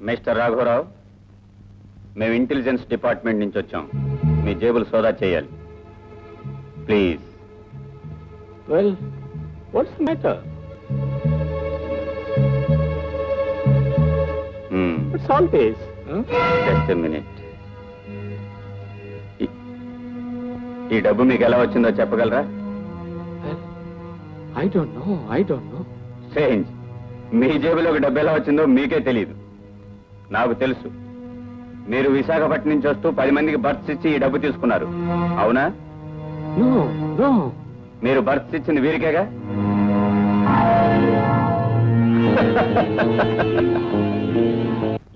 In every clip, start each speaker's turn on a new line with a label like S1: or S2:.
S1: Mister రాఘవరావు, మేము intelligence department నుంచి వచ్చాం. మీ జేబులు సోదా చేయాలి please.
S2: Well, what's matter? It's all pace.
S1: Just a minute. ఈ డబ్బు మీకు ఎలా వచ్చిందో చెప్పగలరా?
S2: I don't know.
S1: స్ట్రేంజ్. మీ జేబులోకి డబ్బు ఎలా వచ్చిందో మీకే తెలియదు. నాకు తెలుసు. మీరు విశాఖపట్నం నుంచి వస్తూ 10 మందికి బర్త్స్ ఇచ్చి ఈ డబ్బు తీసుకున్నారు, అవునా?
S2: నో.
S1: మీరు బర్త్స్ ఇచ్చింది వీరికేగా?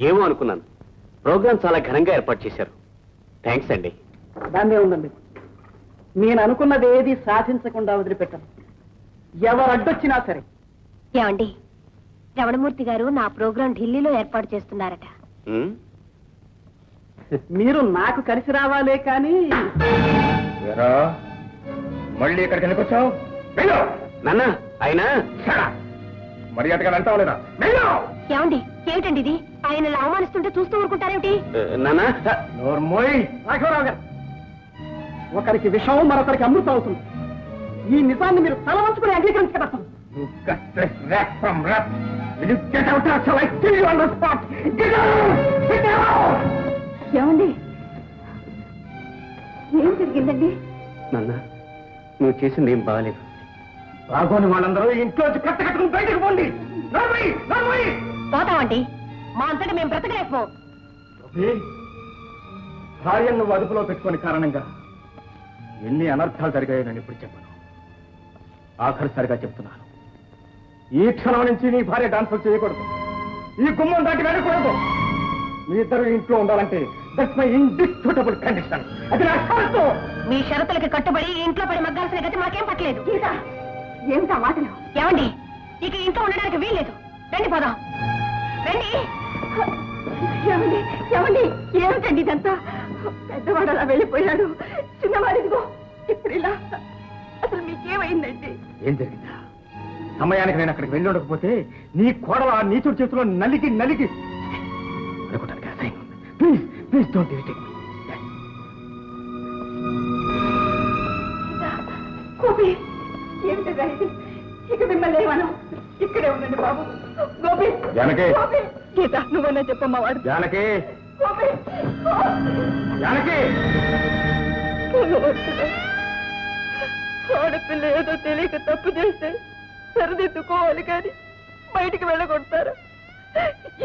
S3: ఏమో అనుకున్నాను. ప్రోగ్రామ్ చాలా ఘనంగా ఏర్పాటు చేశారు. థ్యాంక్స్ అండి.
S4: దాన్నే ఉందండి. నేను అనుకున్నది ఏది సాధించకుండా వదిలిపెట్టాను, ఎవరు అడ్డొచ్చినా సరే.
S5: ఏమండి, రమణమూర్తి గారు నా ప్రోగ్రాం ఢిల్లీలో ఏర్పాటు చేస్తున్నారట.
S4: మీరు నాకు కలిసి రావాలే కానీ.
S1: మళ్ళీ ఇక్కడికి వెళ్ళిపోచ్చావు?
S3: నాన్న, ఆయన
S1: మర్యాదగా వెళ్తావు లేదా?
S5: ఏమండి, ఏమిటండి ఇది? ఆయన అవమానిస్తుంటే చూస్తూ ఊరుకుంటారేమిటి?
S3: నాన్న,
S4: రాఘవరావు గారు, ఒకరికి విషం మరొకరికి అమృతం అవుతుంది. ఈ నిజాన్ని మీరు తల వంచుకుని అంగీకరించగలరు.
S5: ఏమండి, ఏం జరిగిందండి?
S3: నాన్న, నువ్వు చేసింది ఏం బాగాలేదు.
S4: రాఘోని వాళ్ళందరూ ఇంట్లోంచి కట్టుకుని బయటకు పోండి.
S5: పోతామండి, మా అంతటి మేము బ్రతకలేకపో.
S4: భార్యను నువ్వు అదుపులో పెట్టుకుని కారణంగా ఎన్ని అనర్థాలు జరిగాయో నేను ఇప్పుడు చెప్పను. ఆఖరిసారిగా చెప్తున్నాను, ఈ క్షణం నుంచి నీ భార్య డాన్సులు చేయకూడదు, ఈ గుమ్మం దాటి వెళ్ళకూడదు. మీ ఇద్దరు ఇంట్లో ఉండాలంటే దట్స్ మై ఇండిస్ప్యూటబుల్ కండిషన్. అది నా షరతు.
S5: మీ షరతులకి కట్టుబడి ఇంట్లో పడి మగ్గాల్సిన గతి మాకేం పట్టలేదు. ఏమిటా మాటలు? ఏమండి, ఇక ఇంట్లో ఉండడానికి వీల్లేదు. రండి పోదాం, రండి. ఏమండి, ఏమండి, ఏమిటండి ఇదంతా? పెద్దవాడు అలా వెళ్ళిపోయాడు, చిన్నవాడిదిగో ఇప్పుడు ఇలా. అసలు మీకేమైందండి?
S4: ఏం జరిగిందా? సమయానికి నేను అక్కడికి వెళ్ళి ఉండకపోతే నీ కోడల ఆ నీచుడి చేతిలో నలిగి అనుకోవటానికి అసహ్యం ఉంది. Please don't irritate me.
S5: Gopi, ఏమిటా ఇది? ఇక మిమ్మల్ని ఏమను, ఇక్కడే ఉండండి బాబు. గోపి,
S1: జానకి.
S5: గీత, నువ్వన్నా చెప్పమ్మా వాడు.
S1: జానకి,
S5: గోపి,
S1: జానకి.
S5: ఆడపిల్ల ఏదో తెలియక తప్పు చేస్తే సరిదిద్దుకోవాలి కానీ బయటికి వెళ్ళగొడతారు.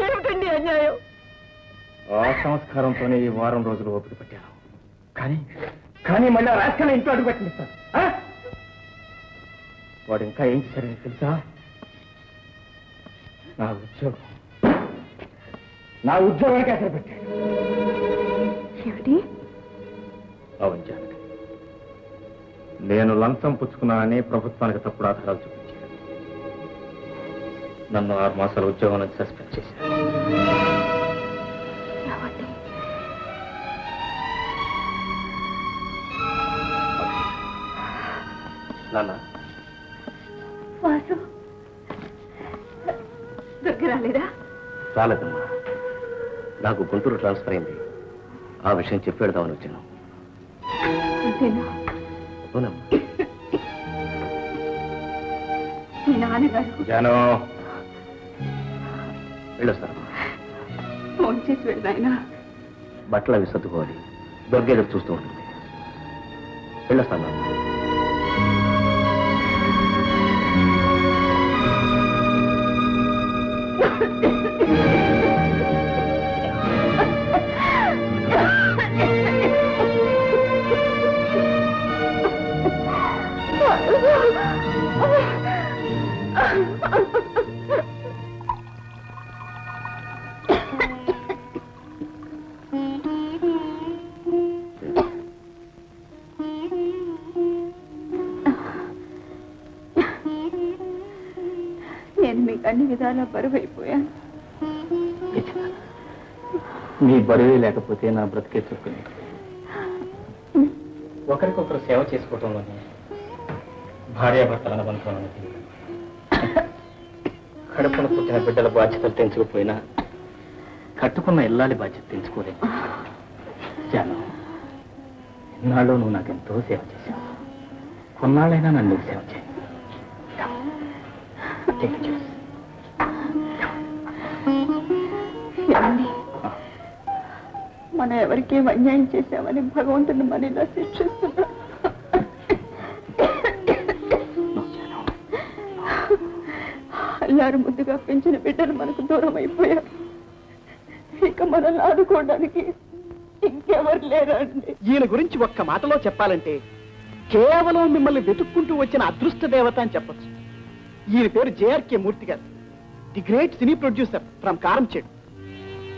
S5: ఏమిటండి అన్యాయం?
S4: ఆ సంస్కారంతోనే ఈ వారం రోజులు ఓపిక పట్టాను. కానీ మళ్ళీ రాష్ట్రాన్ని ఇంట్లో అడుగు పెట్టిస్తాను. వాడు ఇంకా ఏం చేశారని తెలుసా? నా ఉద్యోగానికి అసలు పెట్టాడు.
S5: ఏమిటి?
S4: అవును జానకి, నేను లంచం పుచ్చుకున్నానని ప్రభుత్వానికి తప్పుడు ఆధారాలు చూపించాను. నన్ను 6 మాసాల ఉద్యోగం నుంచి సస్పెండ్ చేశాను.
S3: నాన్న,
S5: వాసు దగ్గర రాలేదా?
S3: రాలేదమ్మా. నాకు గుంటూరు ట్రాన్స్ఫర్ అయింది. ఆ విషయం చెప్పి వెళ్దామని వచ్చాను.
S5: అంతేనా?
S3: అవునమ్మా.
S5: మీ నాన్నగారు
S1: జాను,
S3: వెళ్ళొస్తానమ్మా.
S5: ఫోన్ చేసి వెళ్ళాయన.
S3: బట్టలు అవి సర్దుకోవాలి. దొరికేదో చూస్తూ ఉంటుంది. వెళ్ళొస్తాను.
S5: నేను మీకు అన్ని విధాలా బరువైపోయాను.
S2: నీ బరువే లేకపోతే నా బ్రతికే చుక్కుని. ఒకరికొకరు సేవ చేసుకోవటంలోనే భార్యాభర్తల అనుబంధం అనేది. కడుపున పుట్టిన బిడ్డల బాధ్యతలు తెంచుకుపోయినా కట్టుకున్న ఇల్లాలి బాధ్యత తెలుసుకోలేదు. జాను, ఇన్నాళ్ళు నువ్వు నాకెంతో సేవ చేశావు. కొన్నాళ్ళైనా నన్ను నువ్వు సేవ చేయి.
S5: మనం ఎవరికి అన్యాయం చేశామని భగవంతుని మనీలా శిక్షిస్తున్నాడు. అల్లారు ముద్దుగా పెంచిన బిడ్డలు మనకు దూరం అయిపోయారు. ఇక మనల్ని ఆదుకోవడానికి ఇంకెవరు లేరండి.
S6: ఈయన గురించి ఒక్క మాటలో చెప్పాలంటే కేవలం మిమ్మల్ని వెతుక్కుంటూ వచ్చిన అదృష్ట దేవత అని చెప్పచ్చు. ఈయన పేరు జేఆర్కే మూర్తి గారు, the great cine producer from Karamchedu.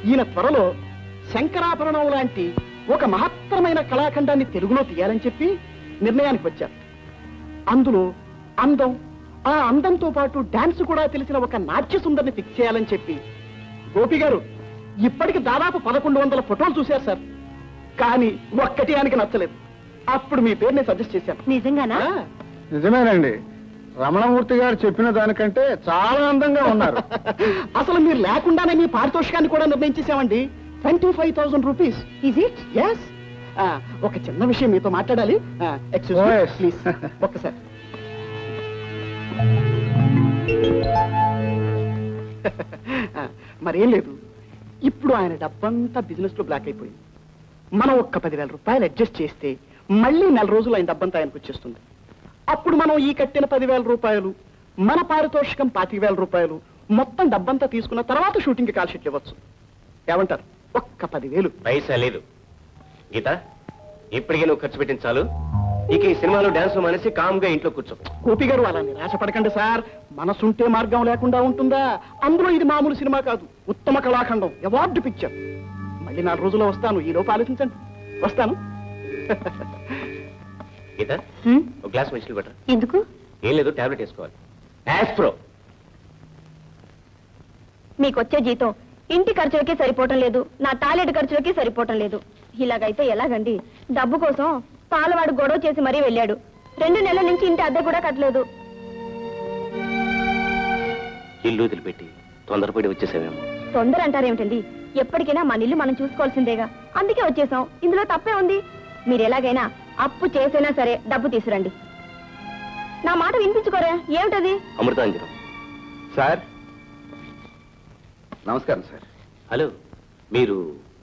S6: ఈయన త్వరలో శంకరాభరణం లాంటి ఒక మహత్తరమైన కళాఖండాన్ని తెలుగులో తీయాలని చెప్పి నిర్ణయానికి వచ్చారు. అందులో అందం, ఆ అందంతో పాటు డాన్స్ కూడా తెలిసిన ఒక నాట్య సుందరిని ఫిక్స్ చేయాలని చెప్పి గోపి గారు ఇప్పటికి దాదాపు 1100 ఫోటోలు చూశారు సార్. కానీ ఒక్కటి ఆయనకి నచ్చలేదు. అప్పుడు మీ పేరు నేను సజెస్ట్ చేశాను.
S5: నిజంగానా?
S4: నిజమేనండి, రమణమూర్తి గారు చెప్పిన దానికంటే చాలా అందంగా ఉన్నారు.
S6: అసలు మీరు లేకుండానే మీ పారితోషికాన్ని కూడా నిర్ణయించేసామండి. 25,000 రూపీస్.
S5: Is it?
S6: ఎస్. ఒక చిన్న విషయం మీతో మాట్లాడాలి. Excuse me please. ఒక్కసారి. మరేం లేదు, ఇప్పుడు ఆయన డబ్బంతా బిజినెస్ లో బ్లాక్ అయిపోయింది. మనం ఒక్క 10,000 రూపాయలు అడ్జస్ట్ చేస్తే మళ్ళీ 4 రోజులు ఆయన డబ్బంతా ఆయనకు వచ్చేస్తుంది. అప్పుడు మనం ఈ కట్టిన 10,000 రూపాయలు, మన పారితోషికం 25,000 రూపాయలు, మొత్తం డబ్బంతా తీసుకున్న తర్వాత షూటింగ్ కాల్ షీట్ ఇవ్వచ్చు. ఏమంటారు? ఒక్క 10,000.
S3: పైసా లేదు గీత, ఇప్పటికే నువ్వు ఖర్చు పెట్టింది చాలు. ఇక ఈ సినిమాలో డాన్స్ మానేసి కామ్గా ఇంట్లో కూర్చో.
S6: గోపి గారు అలా నిరాశపడకండి సార్. మనసుంటే మార్గం లేకుండా ఉంటుందా? అందులో ఇది మామూలు సినిమా కాదు, ఉత్తమ కళాఖండం, అవార్డు పిక్చర్. మళ్ళీ 4 రోజుల్లో వస్తాను, ఈ లోపు ఆలోచించండి. వస్తాను.
S3: గీత, ఒక గ్లాస్ మంచిలు బెటర్.
S5: ఎందుకు?
S3: ఏం లేదు, టాబ్లెట్ వేసుకోవాలి. యాస్ప్రో.
S5: మీకొచ్చే జీతం ఇంటి ఖర్చులకి సరిపోవటం లేదు, నా టాయిలెట్ ఖర్చులకి సరిపోవటం లేదు. ఇలాగైతే ఎలాగండి? డబ్బు కోసం పాలవాడు గొడవ చేసి మరీ వెళ్ళాడు. 2 నెలల నుంచి ఇంటి అద్దె కూడా కట్టలేదు.
S3: ఇల్లు వదిలిపెట్టి తొందరపడి వచ్చేసామేమో.
S5: తొందర అంటారేమిటండి? ఎప్పటికైనా మన ఇల్లు మనం చూసుకోవాల్సిందేగా, అందుకే వచ్చేసాం. ఇందులో తప్పే ఉంది? మీరు ఎలాగైనా అప్పు చేసైనా సరే డబ్బు తీసురండి. నా మాట వినిపించుకోరా? ఏమిటది?
S3: అమృతాంజనం.
S1: సార్ నమస్కారం సార్.
S3: హలో, మీరు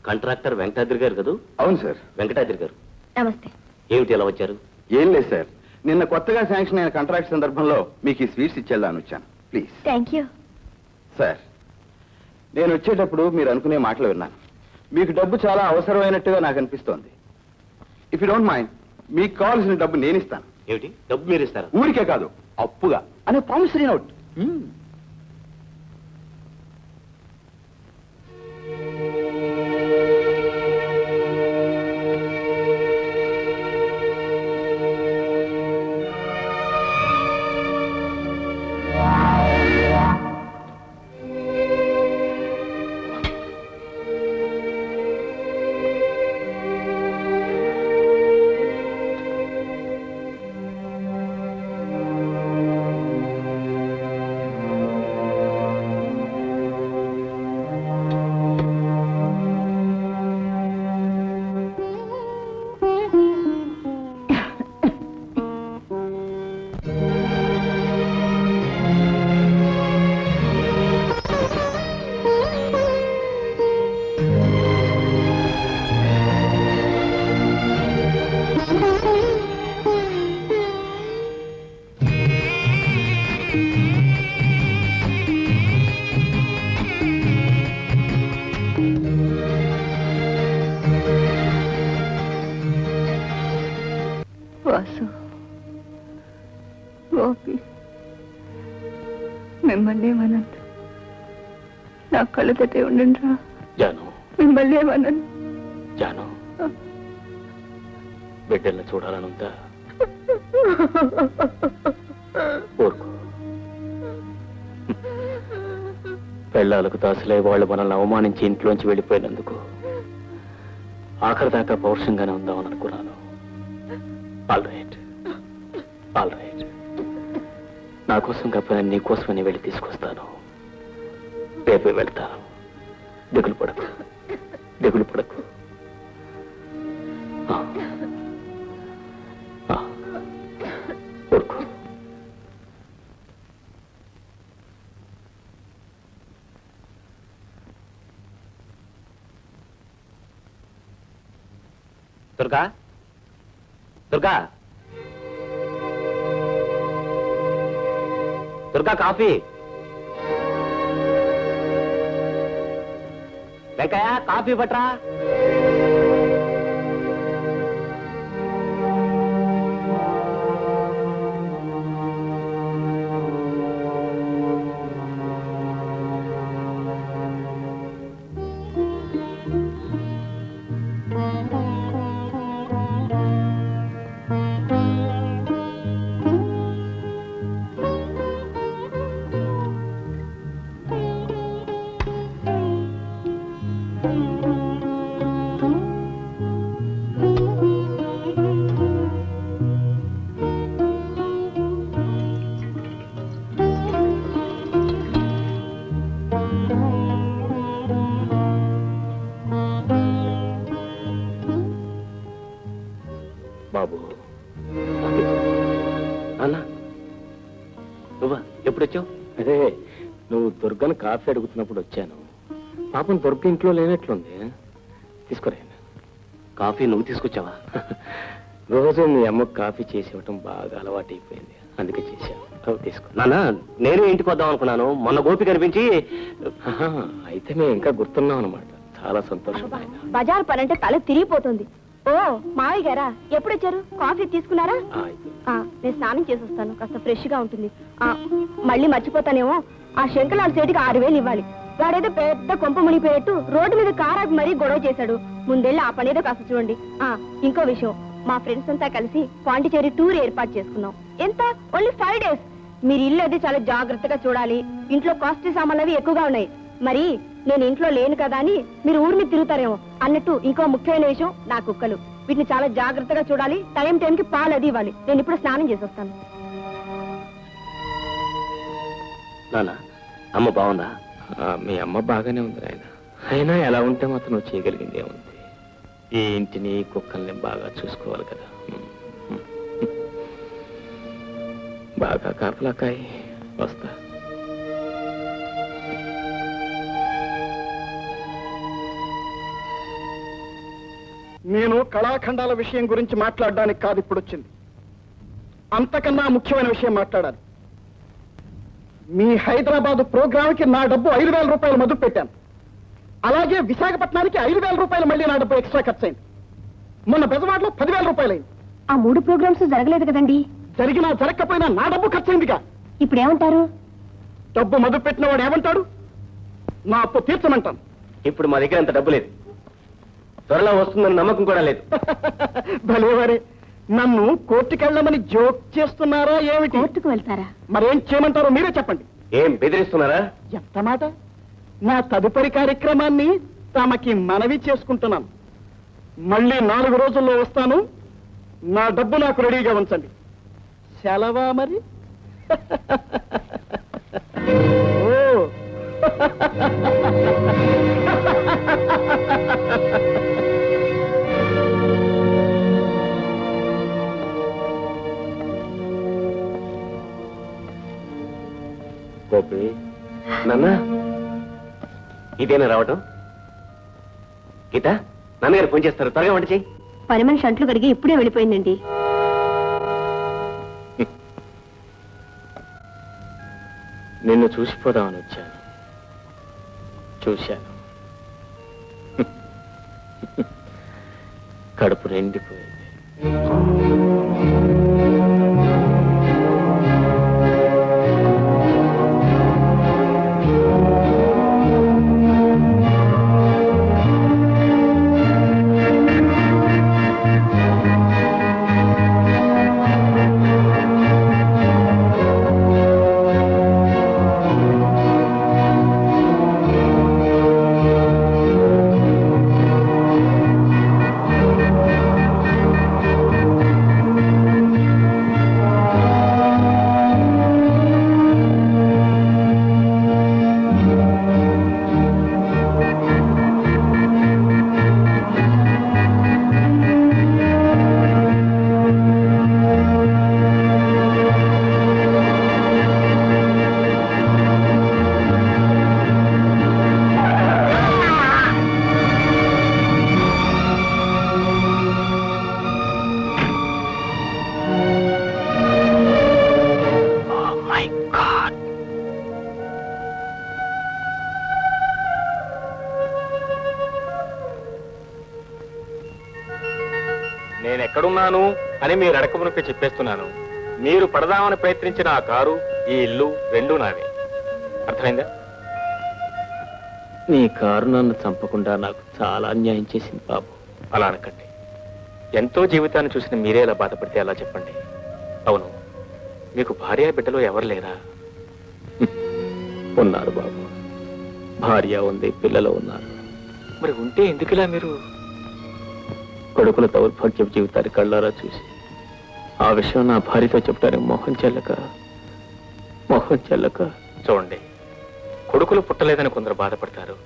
S3: కాంట్రాక్టర్ వెంకటాద్రి గారు కదూ?
S1: అవును సార్.
S3: వెంకటాద్రి గారు
S5: నమస్తే.
S3: ఏమిటి ఎలా వచ్చారు?
S1: ఏం లేదు సార్, నిన్న కొత్తగా శాంక్షన్ అయిన కాంట్రాక్ట్ సందర్భంలో మీకు ఈ స్వీట్స్ ఇచ్చేద్దామని వచ్చాను. ప్లీజ్.
S5: Thank you.
S1: సార్, నేను వచ్చేటప్పుడు మీరు అనుకునే మాటలు విన్నాను. మీకు డబ్బు చాలా అవసరమైనట్టుగా నాకు అనిపిస్తోంది. ఇఫ్ యూ డోంట్ మైండ్, మీకు కావాల్సిన డబ్బు నేను ఇస్తాను.
S3: ఏమిటి? డబ్బు మీరు ఇస్తారా?
S1: ఊరికే కాదు, అప్పుగా అనే ప్రామిసరీ నోట్.
S5: వాసు, గోపి, మిమ్మల్ని ఏమనండి. నా కళ్ళు తట్టే ఉండండి రా.
S2: జాను,
S5: మిమ్మల్ని ఏమనండి.
S2: జాను, బిడ్డల్ని చూడాలనుందా? ఊరుకో. పెళ్ళాలకు దాసులై వాళ్ళు మనల్ని అవమానించి ఇంట్లోంచి వెళ్ళిపోయినందుకు ఆఖరి దాకా పౌరుషంగానే ఉందామని అనుకున్నాను. All right, all right. నా కోసం కాకపోయినా నీ కోసమని వెళ్ళి తీసుకొస్తాను. రేపే వెళ్తాను. దిగులు పడకు, దిగులు పడకు. ఊరుకో.
S3: దుర్గా, దుర్గా, దుర్గా, కాఫీ. వెంకయ్య, కాఫీ పట్రా.
S2: బాబు,
S3: అన్నా, నువ్వా? ఎప్పుడు వచ్చావు?
S2: అదే నువ్వు దుర్గను కాఫీ అడుగుతున్నప్పుడు వచ్చాను. పాపం దుర్గ ఇంట్లో లేనట్లుంది. తీసుకురా.
S3: కాఫీ నువ్వు తీసుకొచ్చావా?
S2: రోజు మీ అమ్మకు కాఫీ చేసి ఇవ్వటం బాగా అలవాటైపోయింది, అందుకే చేశాను. తీసుకో.
S3: నాన్న, నేను ఇంటికి వద్దాం అనుకున్నాను. మొన్న గోపి కనిపించి.
S2: అయితే మేము ఇంకా గుర్తున్నాం అనమాట. చాలా సంతోషం.
S5: బజార్ పని అంటే తల తిరిగిపోతుంది. ఓ మావయ్య గారా, ఎప్పుడు వచ్చారు? కాఫీ తీసుకున్నారా? నేను స్నానం చేసి వస్తాను, కాస్త ఫ్రెష్ గా ఉంటుంది. మళ్ళీ మర్చిపోతానేమో, ఆ శంకలాల్ సేటికి 6,000 ఇవ్వాలి. వాడేదో పెద్ద కొంప మునిగిపోయేట్టు రోడ్డు మీద కారాకి మరీ గొడవ చేశాడు. ముందెళ్ళి ఆ పనేదో కాస్త చూడండి. ఇంకో విషయం, మా ఫ్రెండ్స్ అంతా కలిసి పాండిచేరి టూర్ ఏర్పాటు చేసుకున్నాం. ఎంత? Only 5 days. మీరు ఇల్లు అది చాలా జాగ్రత్తగా చూడాలి. ఇంట్లో కాస్ట్లీ సామాన్లు అవి ఎక్కువగా ఉన్నాయి. మరి నేను ఇంట్లో లేను కదా అని మీరు ఊరి మీద తిరుగుతారేమో. అన్నట్టు ఇంకో ముఖ్యమైన విషయం, నా కుక్కలు. వీటిని చాలా జాగ్రత్తగా చూడాలి. టైంకి పాలు అది ఇవ్వాలి. నేను ఇప్పుడు స్నానం చేసి వస్తాను.
S3: నాన్న, అమ్మ బాగుందా?
S2: మీ అమ్మ బాగానే ఉంది ఆయన. అయినా ఎలా ఉంటే మాత్రం నువ్వు చేయగలిగింది ఏముంది? ఈ ఇంటిని కుక్కల్ని బాగా చూసుకోవాలి కదా. బాగా కాపలాకాయి. వస్తా.
S6: నేను కళాఖండాల విషయం గురించి మాట్లాడడానికి కాదు ఇప్పుడు వచ్చింది. అంతకన్నా ముఖ్యమైన విషయం మాట్లాడాలి. మీ హైదరాబాదు ప్రోగ్రామ్కి నా డబ్బు 5,000 రూపాయలు మొదలు పెట్టాను. అలాగే విశాఖపట్నానికి 5,000 రూపాయలు మళ్ళీ నా డబ్బు ఎక్స్ట్రా ఖర్చు అయింది. మొన్న బెజవాడలో 10,000 రూపాయలు అయింది.
S5: ఆ 3 ప్రోగ్రామ్స్ జరగలేదు కదండి.
S6: జరిగినా జరగకపోయినా నా డబ్బు ఖర్చు అయిందిగా.
S5: ఇప్పుడు ఏమంటారు?
S6: డబ్బు మొదలు పెట్టిన వాడు ఏమంటాడు? నా అప్పు తీర్చమంటాను.
S3: ఇప్పుడు మా దగ్గర అంత డబ్బు లేదు. త్వరలో వస్తుందని నమ్మకం కూడా లేదు.
S6: భలేవారే, నన్ను కోర్టుకెళ్ళమని జోక్ చేస్తున్నారా ఏమిటి?
S5: కోర్టుకు వెళ్తారా?
S6: మరేం చేయమంటారో మీరే చెప్పండి.
S3: ఏం బెదిరిస్తున్నారా?
S6: ఎంత మాట! నా తదుపరి కార్యక్రమాన్ని తమకి మనవి చేసుకుంటున్నాను. మళ్ళీ 4 రోజుల్లో వస్తాను. నా డబ్బు నాకు రెడీగా ఉంచండి. సెలవా మరి? ఓ
S3: గోపి, నాన్న, ఇదేనా రావటం? గీత, నాన్నగారు ఫోన్ చేస్తారు, త్వరగా వంట చెయ్యి.
S5: పని మనిషి అంట్లు కడిగి ఇప్పుడే వెళ్ళిపోయిందండి.
S2: నిన్ను చూసిపోదామని వచ్చాను. చూశాను. కడుపు నిండిపోయింది.
S4: ఎక్కడున్నాను అని మీరు అడకమునకే చెప్పేస్తున్నాను. మీరు పడదామని ప్రయత్నించిన ఆ కారు, ఈ ఇల్లు రెండూ నావే. అర్థమైందా?
S2: నీ కారు నన్ను చంపకుండా నాకు చాలా అన్యాయం చేసింది బాబు.
S4: అలా అనకండి. ఎంతో జీవితాన్ని చూసిన మీరే ఎలా బాధపడితే అలా చెప్పండి. అవును, మీకు భార్య బిడ్డలో ఎవరు లేరా?
S2: ఉన్నారు బాబు, భార్య ఉంది, పిల్లలు ఉన్నారు.
S4: మరి ఉంటే ఎందుకులా మీరు?
S2: కొడుకుల దౌర్భాగ్య జీవితాన్ని కళ్ళారా చూసి ఆ విషయం నా భార్యతో చెప్పడానికి మొహం చెల్లక
S4: చూడండి, కొడుకులు పుట్టలేదని కొందరు బాధపడతారు,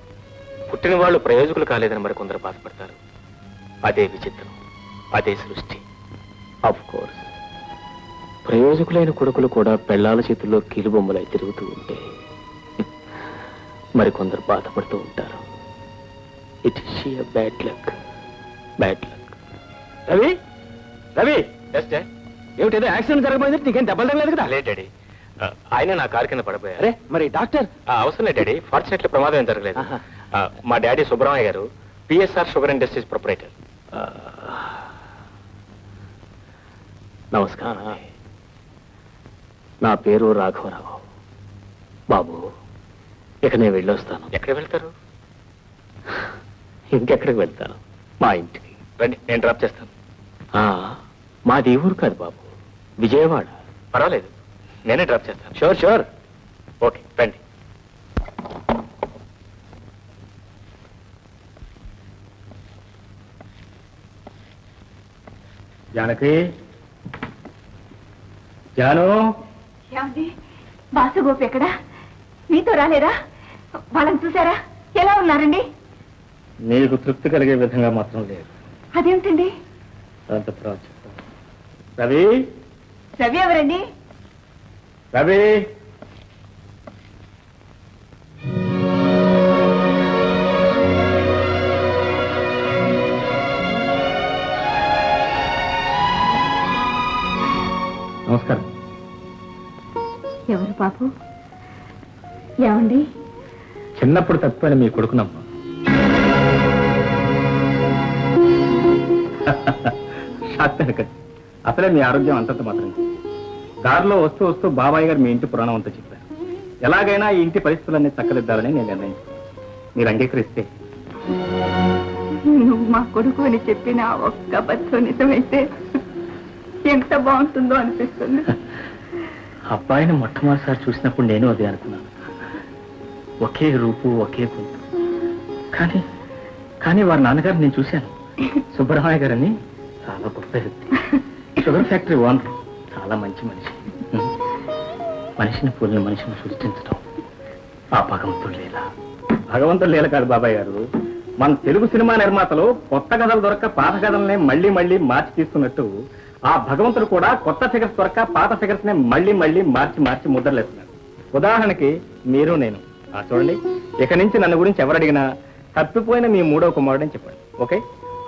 S4: పుట్టిన వాళ్ళు ప్రయోజకులు కాలేదని మరి కొందరు బాధపడతారు. అదే విచిత్రం, అదే సృష్టి.
S2: ఆఫ్ కోర్స్ ప్రయోజకులైన కొడుకులు కూడా పెళ్లాల చేతుల్లో కీలుబొమ్మలై తిరుగుతూ ఉంటే మరి కొందరు బాధపడుతూ ఉంటారు. It is sheer bad luck.
S1: Ravi Ravi,
S6: ఏమిటేదో యాక్సిడెంట్ జరగబోయింది, నీకేం దెబ్బలు తగలేదు కదా?
S4: లేదు డాడీ, ఆయన నా కారు కింద పడిపోయారు.
S6: అరే మరి డాక్టర్?
S4: అవసరం లేదు డాడీ, ఫార్చునేట్లీ ప్రమాదం ఏం జరగలేదు.
S6: ఆహా.
S4: మా డాడీ సుబ్రహ్మణ్య గారు పిఎస్ఆర్ షుగర్ ఇండస్ట్రీస్ ప్రొపరేటర్.
S2: నమస్కారం. నా పేరు రాఘవరావు. బాబు, ఇక నేను వెళ్ళొస్తాను.
S4: ఎక్కడికి వెళ్తారు?
S2: ఇంకెక్కడికి వెళ్తాను? మా ఇంటికి.
S4: రండి, నేను డ్రాప్ చేస్తాను.
S2: మాది ఊరు కాదు బాబు, విజయవాడ.
S4: పర్వాలేదు, నేనే డ్రాప్ చేస్తాను.
S2: షూర్.
S4: ఓకే, రండి. జానకి, జాను.
S5: ఏమండి, బాసుగోపి ఎక్కడా? మీతో రాలేరా? వాళ్ళని చూసారా? ఎలా ఉన్నారండి?
S4: నీకు తృప్తి కలిగే విధంగా మాత్రం లేదు.
S5: అదేమిటండి?
S4: రవి,
S5: రవి ఎవరండి?
S4: రవి, నమస్కారం.
S5: ఎవరు బాబు? ఏమండి?
S4: చిన్నప్పుడు తప్పిపోయిన మీ కొడుకునమ్మా. అసలే మీ ఆరోగ్యం అంతంత మాత్రం. దారిలో వస్తూ వస్తూ బాబాయ్ గారు మీ ఇంటి పురాణం అంతా చెప్పారు. ఎలాగైనా ఈ ఇంటి పరిస్థితులన్నీ చక్కదిద్దాలని నేను నిర్ణయించుకున్నాను. మీరు అంగీకరిస్తే.
S5: నువ్వు మా కొడుకు అని చెప్పిన ఒక్క అబద్ధం నిజమైతే ఎంత బాగుంటుందో అనిపిస్తుంది.
S2: అబ్బాయిని మొట్టమొదటిసారి చూసినప్పుడు నేను అదే అనుకున్నాను. ఒకే రూపు, ఒకే గొంతు. కానీ వారి నాన్నగారు నేను చూశాను. సుబ్బరామయ్య గారని చాలా గొప్ప వ్యక్తి. Sugar factory owner. చాలా మంచి మనిషి. మనిషిని పోలిన మనిషిని సృష్టించడం ఆ భగవంతుడు లీల కాదు బాబాయ్ గారు. మన తెలుగు సినిమా నిర్మాతలు కొత్త కథలు దొరక్క పాత కథలనే మళ్ళీ మార్చి తీస్తున్నట్టు ఆ భగవంతుడు కూడా కొత్త ఫిగర్స్ దొరక్క పాత ఫిగర్స్ నే మళ్ళీ మార్చి ముద్రలేస్తున్నారు. ఉదాహరణకి మీరు నేను. చూడండి, ఇక నుంచి నన్ను గురించి ఎవరు అడిగినా తప్పిపోయిన మీ మూడో కుమారుడు అని చెప్పండి. ఓకే?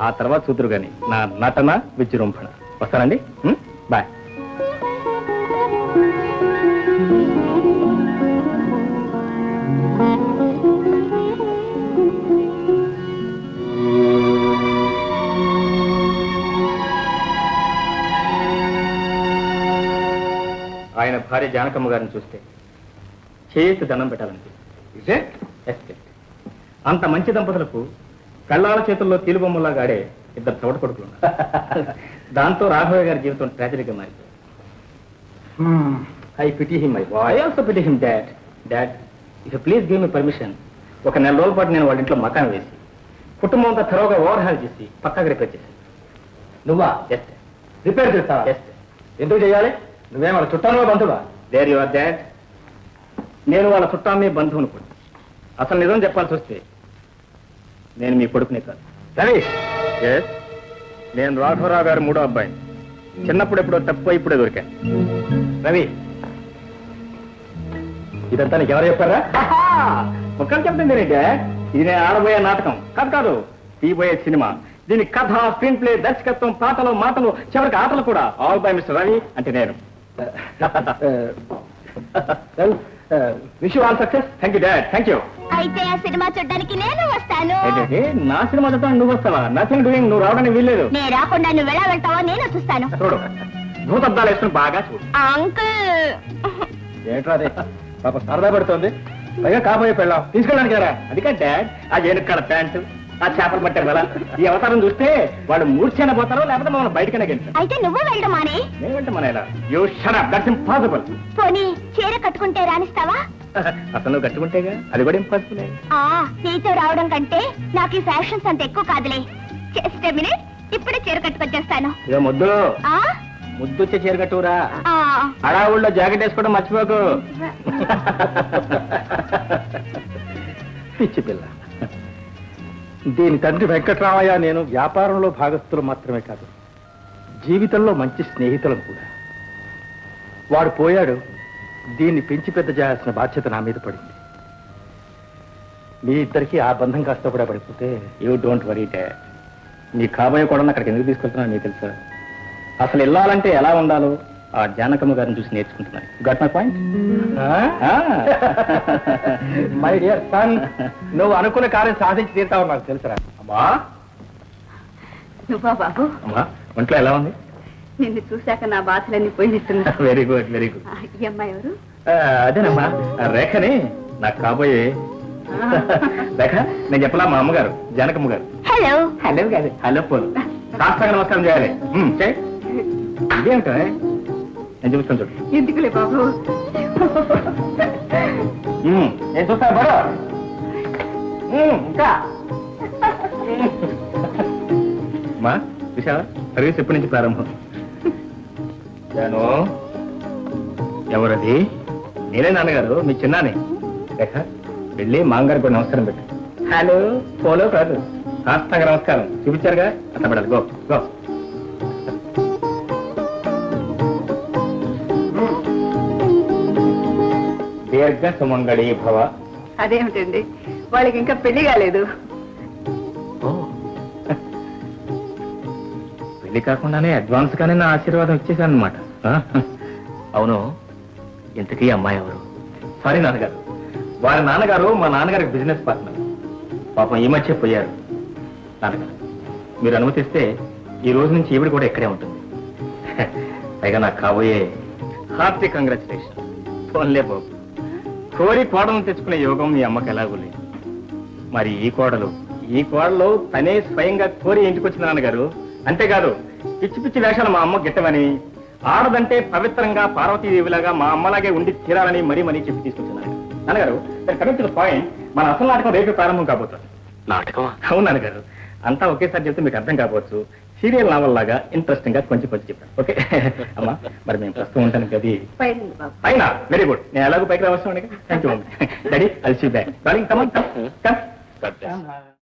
S2: ఆ తర్వాత చూద్దరు గాని నా నటన విజృంభణ. వస్తానండి, బాయ్. ఆయన భార్య జానకమ్మ గారిని చూస్తే చేతి దండం పెట్టాలనిపిస్తుంది. అంత మంచి దంపతులకు కళ్ళాల చేతుల్లో కీలుబొమ్మలాగా ఆడే ఇద్దరు చోట కొడుకులు ఉన్నారు. దాంతో రాఘవయ్య గారి జీవితం ట్రాజడీగా మారిపోయింది. I pity him, I also pity him. Dad, if please give me permission, ఒక నెల రోజుల పాటు నేను వాళ్ళ ఇంట్లో మకాన్ వేసి కుటుంబం అంతా త్వరగా ఓవర్హాల్ చేసి పక్కాగా రిపేర్ చేశాను.
S6: నువ్వా?
S4: ఎస్
S6: రిపేర్ చేస్తావా?
S4: ఎస్
S6: ఎందుకు చేయాలి? నువ్వేం వాళ్ళ చుట్టాలో బంధువా?
S4: They're your dad. నేను వాళ్ళ చుట్టాన్ని బంధువును కూడా. అసలు నిజం చెప్పాల్సి వస్తే నేను మీ కొడుకునే కాదు.
S6: రవి,
S4: ఎస్, నేను రాఘవరావు గారు మూడో అబ్బాయిని. చిన్నప్పుడు ఎప్పుడో తప్పు ఇప్పుడే దొరికాను.
S6: రవి, ఇదంతా నీకు ఎవరు చెప్పారా?
S4: ఒక్కరు చెప్తుంది ఇది నేను ఆడబోయే నాటకం కాదు, తీయబోయే సినిమా. దీని కథ, స్క్రీన్ ప్లే, దర్శకత్వం, పాటలు, మాటలు, చివరికి ఆటలు కూడా ఆల్ బై మిస్టర్ రవి అంటే నేను. Wish you all success. Thank you dad. Thank you.
S5: అయితే ఆ సినిమా చూడడానికి నేను వస్తాను.
S2: ఏంటంటే నా సినిమా చూడటానికి నువ్వు వస్తావా? Nothing doing. నువ్వు రావడానికి వీల్లేదు.
S5: నేను రాకుండా నువ్వు ఎలా వెళ్తావో నేను చూస్తాను.
S2: చూడు భూతద్దాలు వేసుకుని బాగా చూడు.
S5: అంకుల్
S4: ఏంట్రా అదే పాప సరదా పడుతోంది. పైగా కాబోయే పెళ్ళాం తీసుకెళ్ళడానికి కదా.
S2: అది కాదు డాడ్, ఆ ఏనుక్కడ ప్యాంటు, ఆ చేపలు పట్టారు కదా, ఈ అవతారం చూస్తే వాళ్ళు మూర్ఛైన పోతారో లేకపోతే మమ్మల్ని బయటకనే గెలుస్తారు.
S5: అయితే నువ్వు వెళ్ళడం మానే.
S2: నేనంటే మన ఇలా you shut up, that's impossible.
S5: పోనీ చీర కట్టుకుంటే రాణిస్తావా?
S2: అసలు నువ్వు కట్టుకుంటేగా, అది కూడా ఇంపాసిబుల్.
S5: నీతో రావడం కంటే నాకు ఈ ఫ్యాషన్స్ అంత ఎక్కువ కాదులే. జస్ట్ ఎ మినిట్, ఇప్పుడే చీర కట్టుకొచ్చేస్తాను.
S2: ఇక ముద్దు ముద్దు వచ్చే చీర కట్టురా. అడావుల్లో జాకెట్ వేసుకోవడం మర్చిపోకు.
S4: పిచ్చి పిల్ల. దీని తండ్రి వెంకట్రామయ్య నేను వ్యాపారంలో భాగస్థులు మాత్రమే కాదు, జీవితంలో మంచి స్నేహితులం కూడా. వాడు పోయాడు, దీన్ని పెంచి పెద్ద చేయాల్సిన బాధ్యత నా మీద పడింది. మీ ఇద్దరికి ఆ బంధం కాస్త కూడా పడిపోతే.
S2: You don't worry dad. నీ కాబోయే కూడా అక్కడికి ఎందుకు తీసుకెళ్తున్నా నీకు తెలుసా? అసలు వెళ్ళాలంటే ఎలా ఉండాలో ఆ జానకమ్మ గారిని చూసి నేర్చుకుంటున్నాను. Got my point?
S4: My dear son, నువ్వు అనుకున్న కార్యం సాధించి తీరుతావు నాకు తెలుసురా.
S2: అమ్మా
S5: నువ్వా బాబు?
S2: అమ్మా ఒంట్లో ఎలా ఉంది?
S5: నిన్ను చూశాక నా బాధలన్నీ పోయిస్తున్నా.
S2: Very good very good.
S5: ఈ అమ్మాయి ఎవరు?
S2: అదేనమ్మా రేఖని, నాకు కాబోయే రేఖ. నేను చెప్పలా మా అమ్మగారు జానకమ్మ గారు.
S5: హలో.
S2: హలో కాదు, హలో పోలు. సాష్టాంగ నమస్కారం చేయాలి. చేయి. ఇదేమిటో నేను చూపిస్తాను చూడు.
S5: ఎందుకులే బాబు.
S2: నేను చూస్తాను బరో. ఇంకా మా చూసావా, సర్వీస్ ఎప్పటి నుంచి ప్రారంభం? నేను ఎవరది? నేనే నాన్నగారు, మీ చిన్నాని. రేఖ వెళ్ళి మామగారికి కూడా నమస్కారం పెట్టు. హలో పోలో కాదు, సాష్టాంగ నమస్కారం చూపించారుగా, అట్లా పడాలి. Go go. దీర్ఘ సుమంగళి భవ.
S5: అదేమిటండి, వాళ్ళకి ఇంకా పెళ్లి కాలేదు.
S2: పెళ్లి కాకుండానే అడ్వాన్స్ గానే నా ఆశీర్వాదం ఇచ్చేసాను అనమాట. అవును, ఇంతకీ అమ్మాయి ఎవరు? సారీ నాన్నగారు, వారి నాన్నగారు మా నాన్నగారికి బిజినెస్ పార్ట్నర్. పాపం ఈ మధ్య పోయారు. నాన్నగారు మీరు అనుమతిస్తే ఈ రోజు నుంచి ఈవిడ కూడా ఇక్కడే ఉంటుంది. పైగా నాకు కాబోయే హార్టీ కంగ్రాచులేషన్. ఫోన్లే బాబు, కోరి కోడలను తెచ్చుకునే యోగం మీ అమ్మకి ఎలాగూ లేదు. మరి ఈ కోడలు తనే స్వయంగా కోరి ఇంటికి వచ్చిన నాన్నగారు. అంతేకాదు పిచ్చి పిచ్చి వేషాలు మా అమ్మ గిట్టమని, ఆడదంటే పవిత్రంగా పార్వతీదేవిలాగా మా అమ్మలాగే ఉండి తీరాలని మరీ చెప్పి తీసుకొచ్చున్నాను. నాన్నగారు కమింగ్ టు ద పాయింట్, మన అసలు నాటకం రేపు ప్రారంభం కాబోతుంది.
S3: నాటకం?
S2: అవును నాన్నగారు, అంతా ఒకేసారి చెప్తే మీకు అర్థం కాకపోవచ్చు. సీరియల్ నావల్ లాగా ఇంట్రెస్టింగ్ గా కొంచెం చెప్పాను. ఓకే అమ్మా, మరి మేము ప్రస్తుతం ఉంటాను గది పైన. Very good. నేను ఎలాగో పైకి రావచ్చు. Thank you daddy. I'll see you back. Darling come on come.